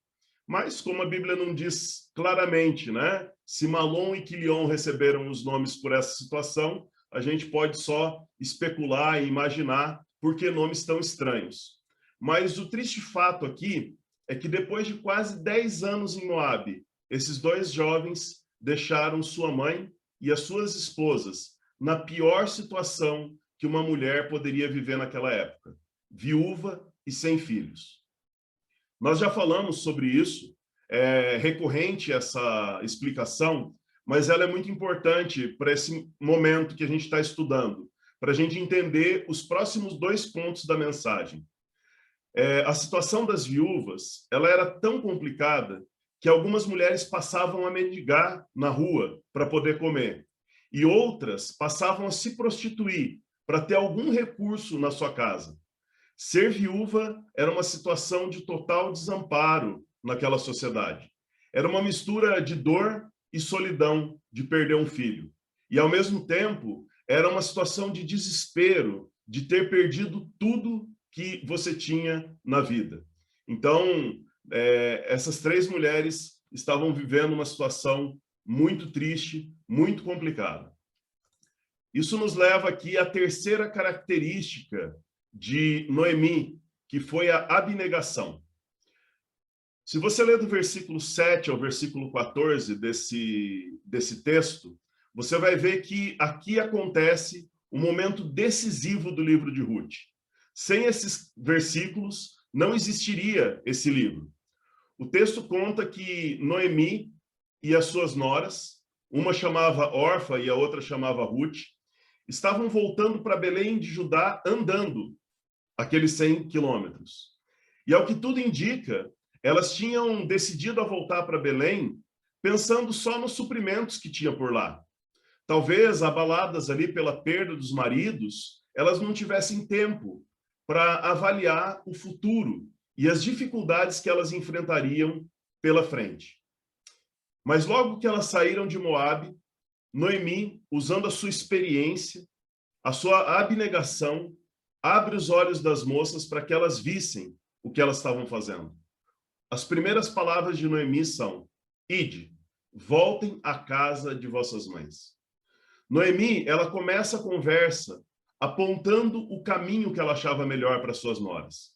Speaker 1: Mas, como a Bíblia não diz claramente, né, se Malom e Quilion receberam os nomes por essa situação, a gente pode só especular e imaginar por que nomes tão estranhos. Mas o triste fato aqui é que depois de quase 10 anos em Moabe, esses 2 jovens deixaram sua mãe e as suas esposas na pior situação que uma mulher poderia viver naquela época, viúva e sem filhos. Nós já falamos sobre isso, é recorrente essa explicação, mas ela é muito importante para esse momento que a gente está estudando, para a gente entender os próximos 2 pontos da mensagem. A situação das viúvas, ela era tão complicada que algumas mulheres passavam a mendigar na rua para poder comer, e outras passavam a se prostituir para ter algum recurso na sua casa. Ser viúva era uma situação de total desamparo naquela sociedade. Era uma mistura de dor e solidão de perder um filho. E, ao mesmo tempo, era uma situação de desespero de ter perdido tudo que você tinha na vida. Então, essas 3 mulheres estavam vivendo uma situação muito triste, muito complicada. Isso nos leva aqui à terceira característica de Noemi, que foi a abnegação. Se você ler do versículo 7 ao versículo 14 desse texto, você vai ver que aqui acontece um momento decisivo do livro de Ruth. Sem esses versículos, não existiria esse livro. O texto conta que Noemi e as suas noras, uma chamava Orfa e a outra chamava Ruth, estavam voltando para Belém de Judá andando aqueles 100 quilômetros. E ao que tudo indica, elas tinham decidido a voltar para Belém pensando só nos suprimentos que tinha por lá. talvez abaladas ali pela perda dos maridos, elas não tivessem tempo para avaliar o futuro e as dificuldades que elas enfrentariam pela frente. Mas logo que elas saíram de Moabe, Noemi, usando a sua experiência, a sua abnegação, abre os olhos das moças para que elas vissem o que elas estavam fazendo. As primeiras palavras de Noemi são: ide, voltem à casa de vossas mães. Noemi, ela começa a conversa apontando o caminho que ela achava melhor para suas noras.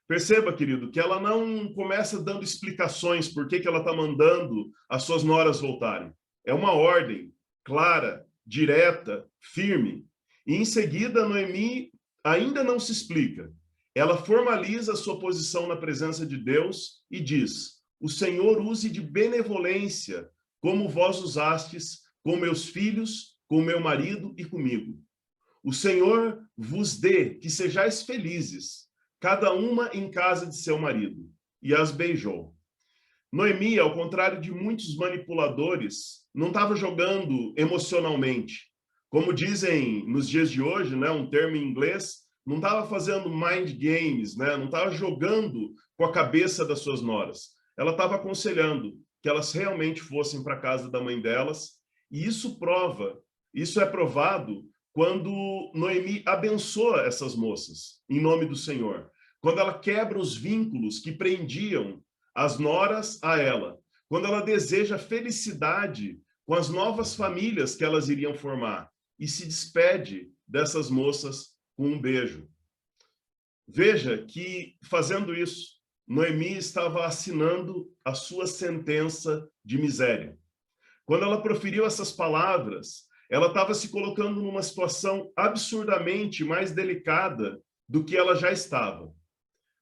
Speaker 1: Perceba, querido, que ela não começa dando explicações por que ela está mandando as suas noras voltarem. É uma ordem clara, direta, firme. E em seguida, Noemi ainda não se explica. Ela formaliza a sua posição na presença de Deus e diz: o Senhor use de benevolência, como vós usastes com meus filhos, com meu marido e comigo. O Senhor vos dê que sejais felizes, cada uma em casa de seu marido. E as beijou. Noemi, ao contrário de muitos manipuladores, não estava jogando emocionalmente. Como dizem nos dias de hoje, né, um termo em inglês, não estava fazendo mind games, né, não estava jogando com a cabeça das suas noras. Ela estava aconselhando que elas realmente fossem para a casa da mãe delas, e isso é provado quando Noemi abençoa essas moças, em nome do Senhor. Quando ela quebra os vínculos que prendiam as noras a ela. Quando ela deseja felicidade com as novas famílias que elas iriam formar. E se despede dessas moças com um beijo. Veja que, fazendo isso, Noemi estava assinando a sua sentença de miséria. Quando ela proferiu essas palavras, ela estava se colocando numa situação absurdamente mais delicada do que ela já estava.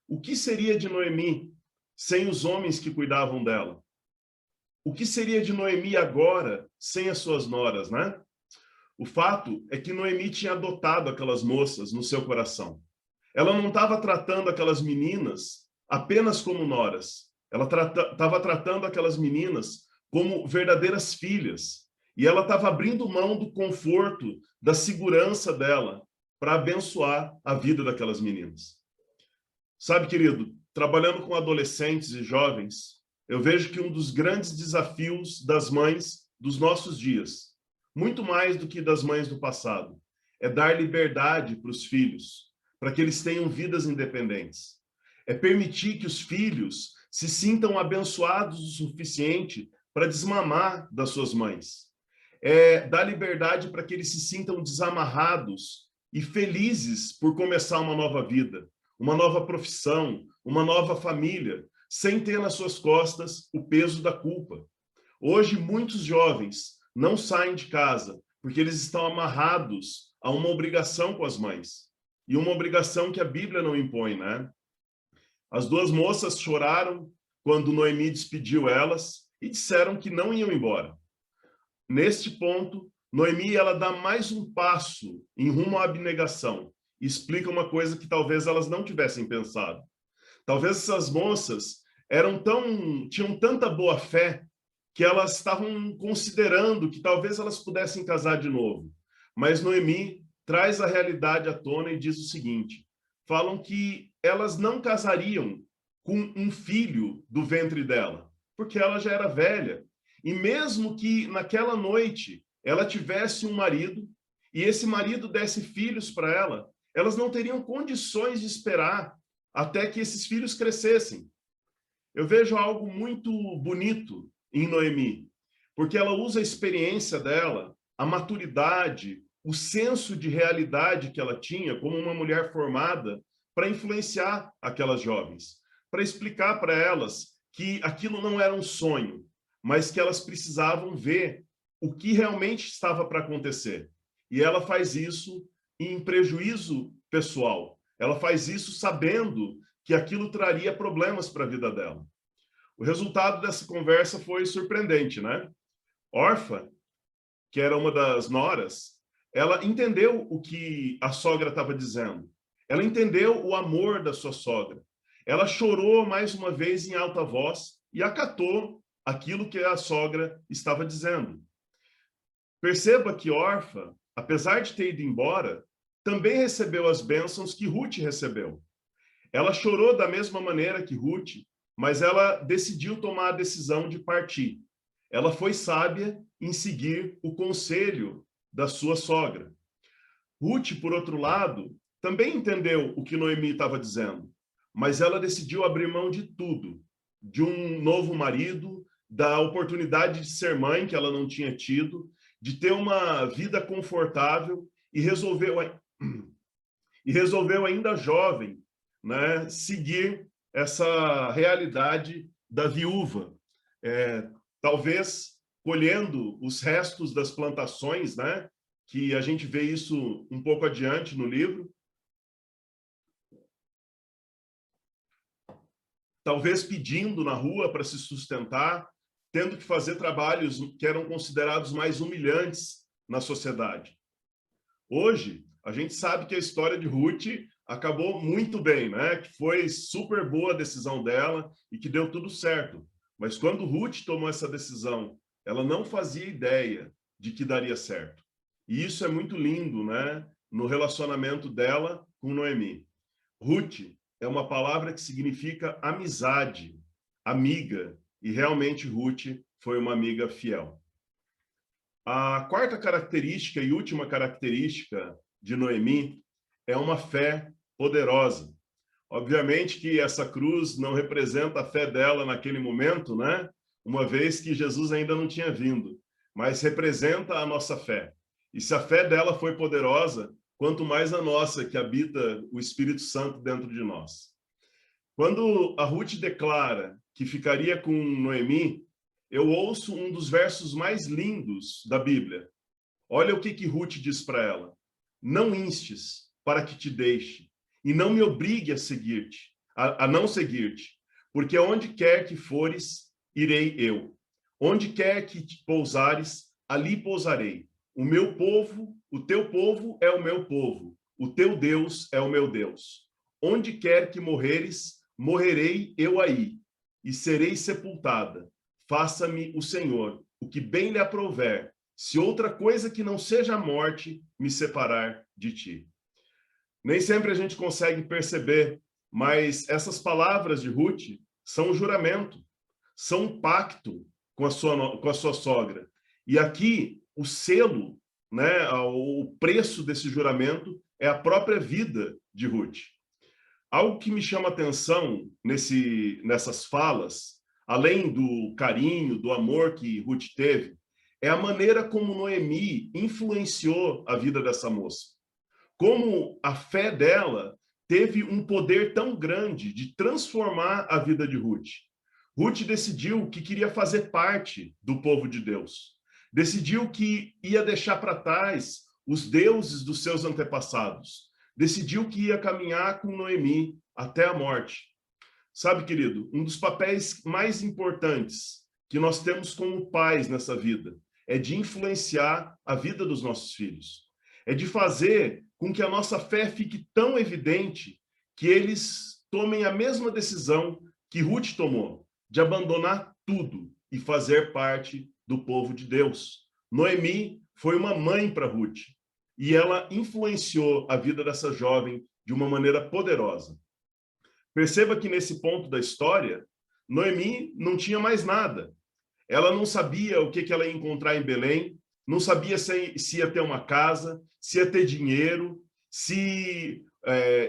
Speaker 1: O que seria de Noemi sem os homens que cuidavam dela? O que seria de Noemi agora sem as suas noras, né? O fato é que Noemi tinha adotado aquelas moças no seu coração. Ela não estava tratando aquelas meninas apenas como noras. Ela estava tratando aquelas meninas como verdadeiras filhas. E ela estava abrindo mão do conforto, da segurança dela, para abençoar a vida daquelas meninas. Sabe, querido, trabalhando com adolescentes e jovens, eu vejo que um dos grandes desafios das mães dos nossos dias, muito mais do que das mães do passado, é dar liberdade para os filhos, para que eles tenham vidas independentes. É permitir que os filhos se sintam abençoados o suficiente para desmamar das suas mães. É dar liberdade para que eles se sintam desamarrados e felizes por começar uma nova vida, uma nova profissão, uma nova família, sem ter nas suas costas o peso da culpa. Hoje, muitos jovens não saem de casa porque eles estão amarrados a uma obrigação com as mães. E uma obrigação que a Bíblia não impõe, né? As duas moças choraram quando Noemi despediu elas e disseram que não iam embora. Neste ponto, Noemi ela dá mais um passo em rumo à abnegação e explica uma coisa que talvez elas não tivessem pensado. Talvez essas moças tinham tanta boa fé que elas estavam considerando que talvez elas pudessem casar de novo. Mas Noemi traz a realidade à tona e diz o seguinte: falam que elas não casariam com um filho do ventre dela, porque ela já era velha. E mesmo que naquela noite ela tivesse um marido e esse marido desse filhos para ela, elas não teriam condições de esperar até que esses filhos crescessem. Eu vejo algo muito bonito em Noemi, porque ela usa a experiência dela, a maturidade, o senso de realidade que ela tinha como uma mulher formada para influenciar aquelas jovens, para explicar para elas que aquilo não era um sonho, mas que elas precisavam ver o que realmente estava para acontecer. E ela faz isso em prejuízo pessoal. Ela faz isso sabendo que aquilo traria problemas para a vida dela. O resultado dessa conversa foi surpreendente, né? Orfa, que era uma das noras, ela entendeu o que a sogra estava dizendo. Ela entendeu o amor da sua sogra. Ela chorou mais uma vez em alta voz e acatou aquilo que a sogra estava dizendo. Perceba que Orfa, apesar de ter ido embora, também recebeu as bênçãos que Ruth recebeu. Ela chorou da mesma maneira que Ruth, mas ela decidiu tomar a decisão de partir. Ela foi sábia em seguir o conselho da sua sogra. Ruth, por outro lado, também entendeu o que Noemi estava dizendo, mas ela decidiu abrir mão de tudo, de um novo marido, da oportunidade de ser mãe que ela não tinha tido, de ter uma vida confortável e resolveu ainda jovem, né, seguir essa realidade da viúva, talvez colhendo os restos das plantações, né, que a gente vê isso um pouco adiante no livro. Talvez pedindo na rua para se sustentar, tendo que fazer trabalhos que eram considerados mais humilhantes na sociedade. Hoje, a gente sabe que a história de Ruth acabou muito bem, né? Que foi super boa a decisão dela e que deu tudo certo. Mas quando Ruth tomou essa decisão, ela não fazia ideia de que daria certo. E isso é muito lindo, né? No relacionamento dela com Noemi. Ruth é uma palavra que significa amizade, amiga, e realmente Ruth foi uma amiga fiel. A quarta característica e última característica de Noemi é uma fé poderosa. Obviamente que essa cruz não representa a fé dela naquele momento, né? Uma vez que Jesus ainda não tinha vindo, mas representa a nossa fé. E se a fé dela foi poderosa, quanto mais a nossa, que habita o Espírito Santo dentro de nós. Quando a Ruth declara que ficaria com Noemi, eu ouço um dos versos mais lindos da Bíblia. Olha o que Ruth diz para ela. Não instes para que te deixe, e não me obrigue a seguir-te, a não seguir-te, porque onde quer que fores, irei eu. Onde quer que te pousares, ali pousarei. O meu povo, o teu povo é o meu povo, o teu Deus é o meu Deus. Onde quer que morreres, morrerei eu aí, e serei sepultada. Faça-me o Senhor o que bem lhe aprouver, se outra coisa que não seja a morte me separar de ti. Nem sempre a gente consegue perceber, mas essas palavras de Ruth são um juramento, são um pacto com a sua sogra. E aqui, o selo, né, o preço desse juramento é a própria vida de Ruth. Algo que me chama a atenção nessas falas, além do carinho, do amor que Ruth teve, é a maneira como Noemi influenciou a vida dessa moça. Como a fé dela teve um poder tão grande de transformar a vida de Ruth. Ruth decidiu que queria fazer parte do povo de Deus. Decidiu que ia deixar para trás os deuses dos seus antepassados. Decidiu que ia caminhar com Noemi até a morte. Sabe, querido, um dos papéis mais importantes que nós temos como pais nessa vida é de influenciar a vida dos nossos filhos. É de fazer com que a nossa fé fique tão evidente que eles tomem a mesma decisão que Ruth tomou, de abandonar tudo e fazer parte do povo de Deus. Noemi foi uma mãe para Ruth e ela influenciou a vida dessa jovem de uma maneira poderosa. Perceba que nesse ponto da história, Noemi não tinha mais nada. Ela não sabia o que ela ia encontrar em Belém, não sabia se ia ter uma casa, se ia ter dinheiro, se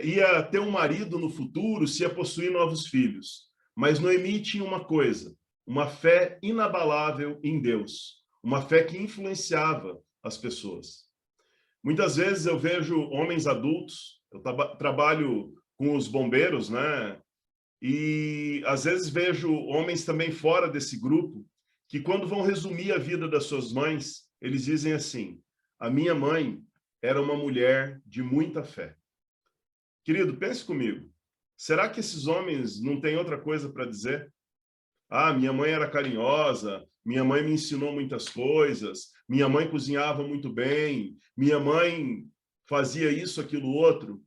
Speaker 1: ia ter um marido no futuro, se ia possuir novos filhos. Mas Noemi tinha uma coisa, uma fé inabalável em Deus, uma fé que influenciava as pessoas. Muitas vezes eu vejo homens adultos, eu trabalho com os bombeiros, né? E às vezes vejo homens também fora desse grupo, que quando vão resumir a vida das suas mães, eles dizem assim: a minha mãe era uma mulher de muita fé. Querido, pense comigo. Será que esses homens não têm outra coisa para dizer? Ah, minha mãe era carinhosa, minha mãe me ensinou muitas coisas, minha mãe cozinhava muito bem, minha mãe fazia isso, aquilo, outro.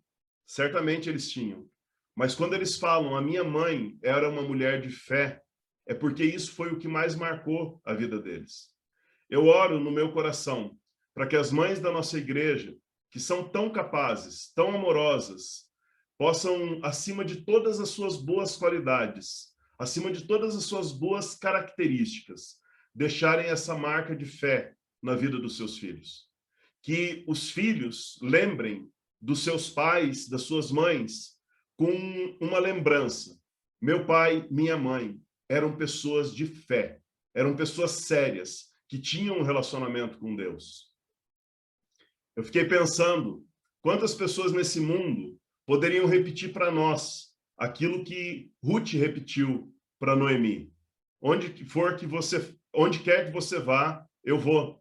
Speaker 1: Certamente eles tinham. Mas quando eles falam, a minha mãe era uma mulher de fé, é porque isso foi o que mais marcou a vida deles. eu oro no meu coração para que as mães da nossa igreja, que são tão capazes, tão amorosas, possam, acima de todas as suas boas qualidades, acima de todas as suas boas características, deixarem essa marca de fé na vida dos seus filhos. Que os filhos lembrem dos seus pais, das suas mães, com uma lembrança. Meu pai, minha mãe eram pessoas de fé, eram pessoas sérias, que tinham um relacionamento com Deus. Eu fiquei pensando, quantas pessoas nesse mundo poderiam repetir para nós aquilo que Ruth repetiu para Noemi? Onde quer que você vá, eu vou.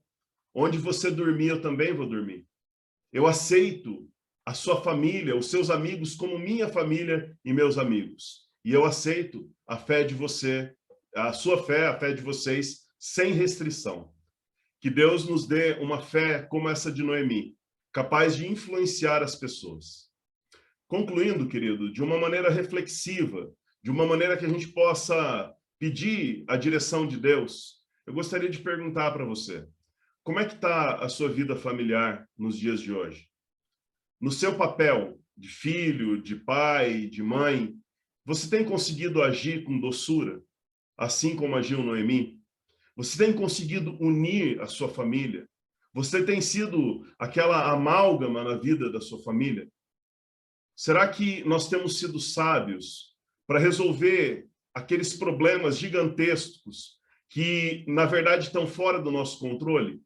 Speaker 1: Onde você dormir, eu também vou dormir. Eu aceito a sua família, os seus amigos como minha família e meus amigos. E eu aceito a fé de você, a sua fé, a fé de vocês, sem restrição. Que Deus nos dê uma fé como essa de Noemi, capaz de influenciar as pessoas. Concluindo, querido, de uma maneira reflexiva, de uma maneira que a gente possa pedir a direção de Deus, eu gostaria de perguntar para você, como é que está a sua vida familiar nos dias de hoje? No seu papel de filho, de pai, de mãe, você tem conseguido agir com doçura, assim como agiu Noemi? Você tem conseguido unir a sua família? Você tem sido aquela amálgama na vida da sua família? Será que nós temos sido sábios para resolver aqueles problemas gigantescos que, na verdade, estão fora do nosso controle?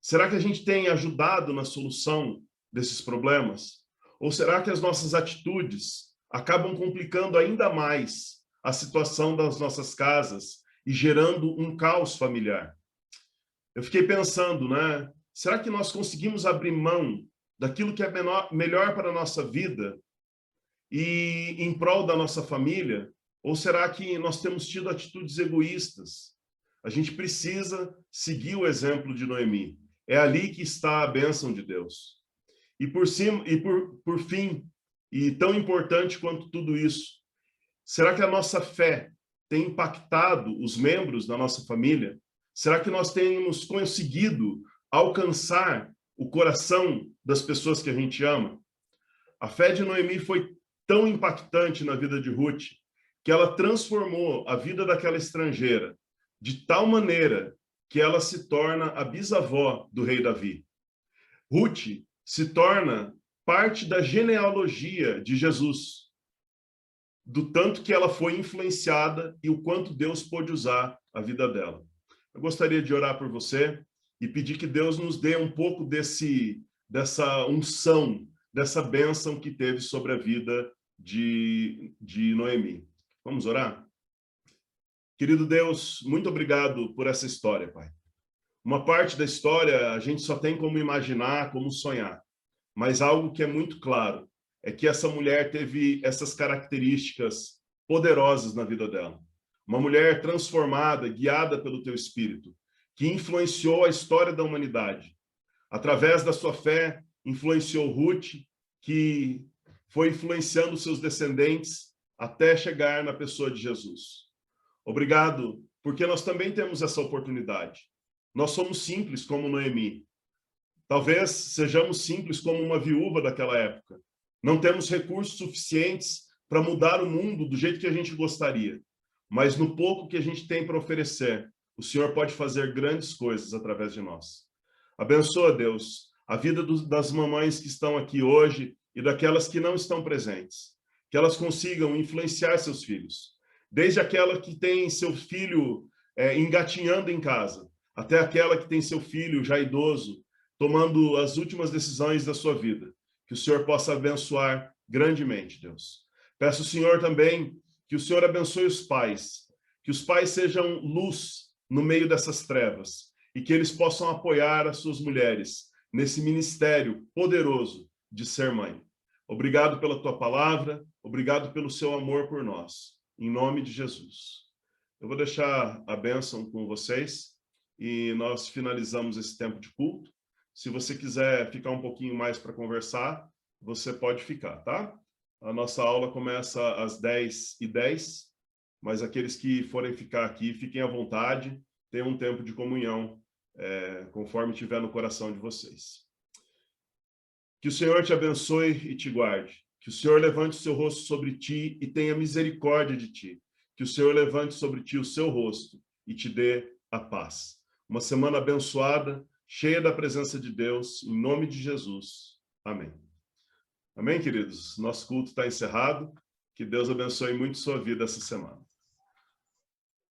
Speaker 1: Será que a gente tem ajudado na solução desses problemas? Ou será que as nossas atitudes acabam complicando ainda mais a situação das nossas casas e gerando um caos familiar? Eu fiquei pensando, né? Será que nós conseguimos abrir mão daquilo que é melhor para a nossa vida e em prol da nossa família? Ou será que nós temos tido atitudes egoístas? A gente precisa seguir o exemplo de Noemi. É ali que está a bênção de Deus. E por fim, e tão importante quanto tudo isso, será que a nossa fé tem impactado os membros da nossa família? Será que nós temos conseguido alcançar o coração das pessoas que a gente ama? A fé de Noemi foi tão impactante na vida de Ruth que ela transformou a vida daquela estrangeira de tal maneira que ela se torna a bisavó do rei Davi. Ruth se torna parte da genealogia de Jesus, do tanto que ela foi influenciada e o quanto Deus pôde usar a vida dela. Eu gostaria de orar por você e pedir que Deus nos dê um pouco dessa unção, dessa bênção que teve sobre a vida de Noemi. Vamos orar? Querido Deus, muito obrigado por essa história, Pai. Uma parte da história a gente só tem como imaginar, como sonhar. Mas algo que é muito claro é que essa mulher teve essas características poderosas na vida dela. Uma mulher transformada, guiada pelo teu Espírito, que influenciou a história da humanidade. Através da sua fé, influenciou Ruth, que foi influenciando seus descendentes até chegar na pessoa de Jesus. Obrigado, porque nós também temos essa oportunidade. Nós somos simples como Noemi. Talvez sejamos simples como uma viúva daquela época. Não temos recursos suficientes para mudar o mundo do jeito que a gente gostaria. Mas no pouco que a gente tem para oferecer, o Senhor pode fazer grandes coisas através de nós. Abençoa, Deus, a vida das mamães que estão aqui hoje e daquelas que não estão presentes. Que elas consigam influenciar seus filhos. Desde aquela que tem seu filho engatinhando em casa, até aquela que tem seu filho já idoso, tomando as últimas decisões da sua vida. Que o Senhor possa abençoar grandemente, Deus. Peço ao Senhor também que o Senhor abençoe os pais, que os pais sejam luz no meio dessas trevas e que eles possam apoiar as suas mulheres nesse ministério poderoso de ser mãe. Obrigado pela tua palavra, obrigado pelo seu amor por nós. Em nome de Jesus. Eu vou deixar a bênção com vocês e nós finalizamos esse tempo de culto. Se você quiser ficar um pouquinho mais para conversar, você pode ficar, tá? A nossa aula começa às 10h10, mas aqueles que forem ficar aqui, fiquem à vontade, tenham um tempo de comunhão conforme tiver no coração de vocês. Que o Senhor te abençoe e te guarde. Que o Senhor levante o seu rosto sobre ti e tenha misericórdia de ti. Que o Senhor levante sobre ti o seu rosto e te dê a paz. Uma semana abençoada, cheia da presença de Deus, em nome de Jesus. Amém. Amém, queridos? Nosso culto está encerrado. Que Deus abençoe muito sua vida essa semana.